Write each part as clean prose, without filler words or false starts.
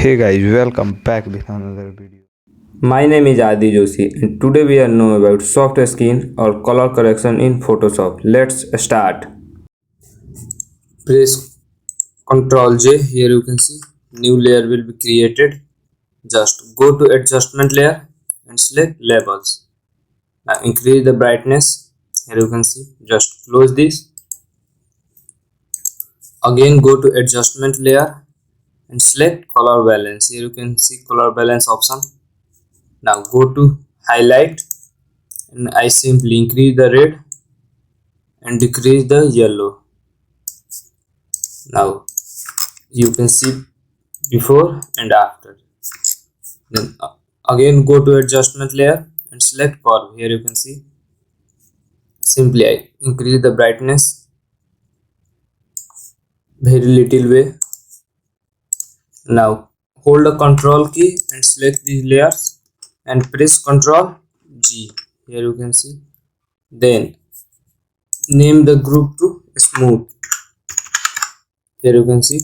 Hey guys, welcome back with another video. My name is Adi Joshi and today we are know about soft skin or color correction in Photoshop. Let's start. Press Ctrl J. Here you can see new layer will be created. Just go to adjustment layer and select labels. Now increase the brightness. Here you can see. Just close this. Again go to adjustment layer and select color balance. Here you can see color balance option. Now go to highlight and I simply increase the red and decrease the yellow. Now you can see before and after. Then again go to adjustment layer and select curve. Here you can see simply I increase the brightness very little way. Now hold the control key and select these layers and press Ctrl G. Here you can see. Then name the group to smooth. Here you can see.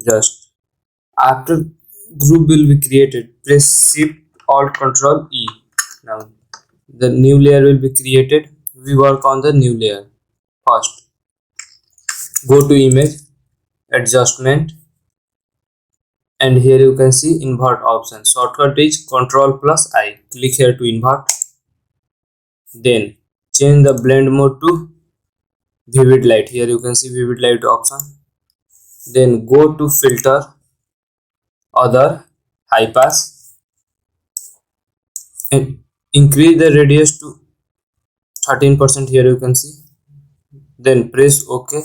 Just after group will be created, press Shift Alt Control E. Now the new layer will be created. We work on the new layer first. Go to image, adjustment, and here you can see invert option. Shortcut is Ctrl plus I. Click here to invert. Then change the blend mode to vivid light. Here you can see vivid light option. Then go to filter, other, high pass, and increase the radius to 13%. Here you can see. Then press OK.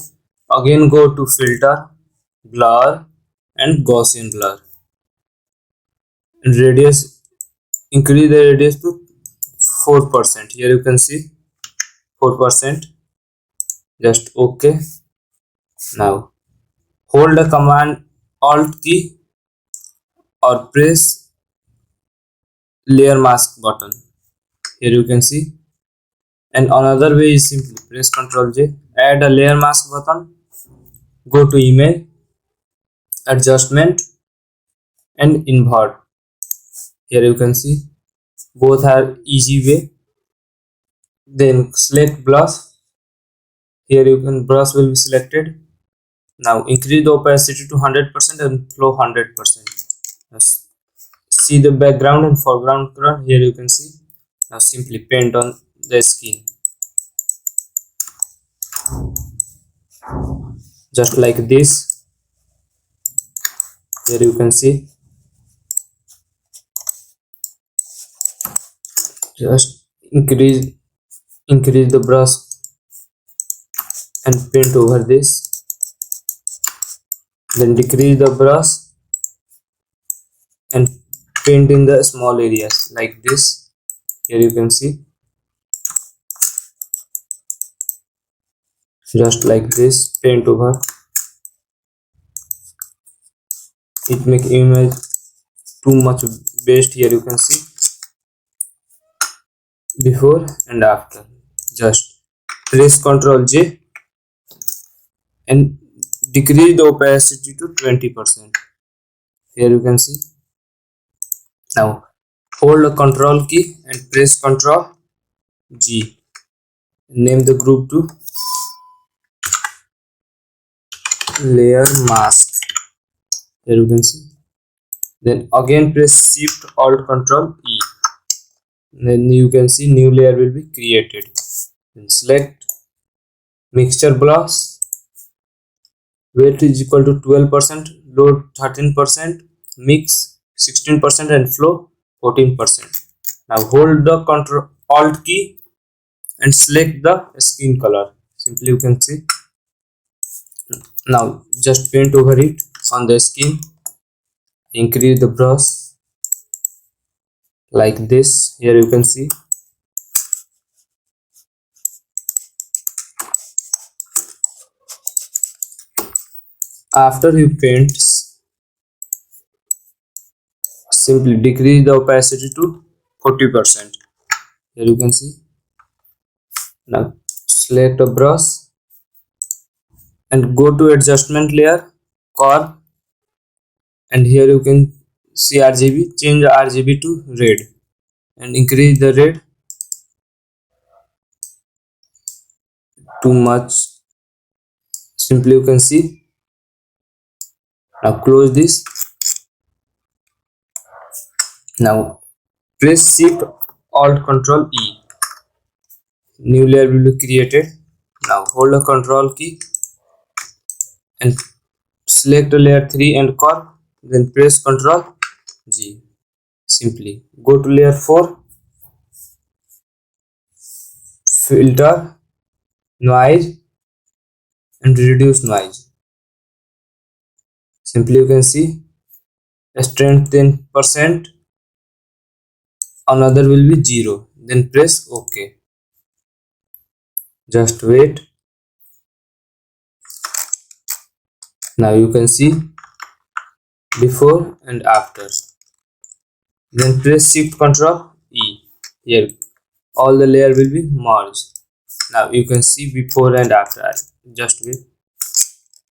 Again go to filter, blur, and Gaussian blur. And radius, increase the radius to 4%. Here you can see 4%. Just OK. Now hold the command Alt key or press layer mask button. Here you can see. And another way is simply press Ctrl J, add a layer mask button, go to image, adjustment, and invert. Here you can see both are easy way. Then select brush. Here you can brush will be selected. Now increase the opacity to 100% and flow 100%. Now see the background and foreground color. Here you can see. Now simply paint on the skin. Just like this. Here you can see. Just increase the brush and paint over this. Then decrease the brush and paint in the small areas like this. Here you can see. Just like this, paint over. It make image too much best. Here you can see before and after. Just press Ctrl J and decrease the opacity to 20%. Here you can see. Now hold the control key and press Ctrl G. Name the group to layer mask. Here you can see. Then again press Shift Alt Control E. Then you can see new layer will be created. Then select mixture brush. Weight is equal to 12%, load 13%, mix 16%, and flow 14%. Now hold the Control Alt key and select the skin color. Simply you can see. Now just paint over it on the skin. Increase the brush like this. Here you can see. After you paint, simply decrease the opacity to 40%. Here you can see. Now select a brush and go to adjustment layer, curve, and here you can see RGB, change the RGB to red and increase the red too much. Simply you can see. Now close this. Now press Shift Alt Control E. New layer will be created. Now hold the Control key and select layer 3 and curve. Then press Control G. Simply go to layer 4, filter, noise and reduce noise. Simply you can see strength 10%, another will be 0. Then press OK. Just wait. Now you can see before and after. Then press Shift Control E. Here all the layer will be merged. Now you can see before and after. Just wait.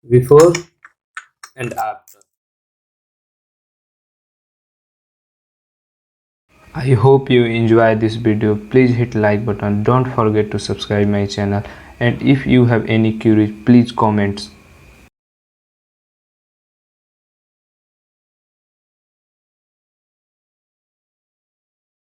Before and after. I hope you enjoy this video. Please hit like button. Don't forget to subscribe my channel. And if you have any queries, please comment.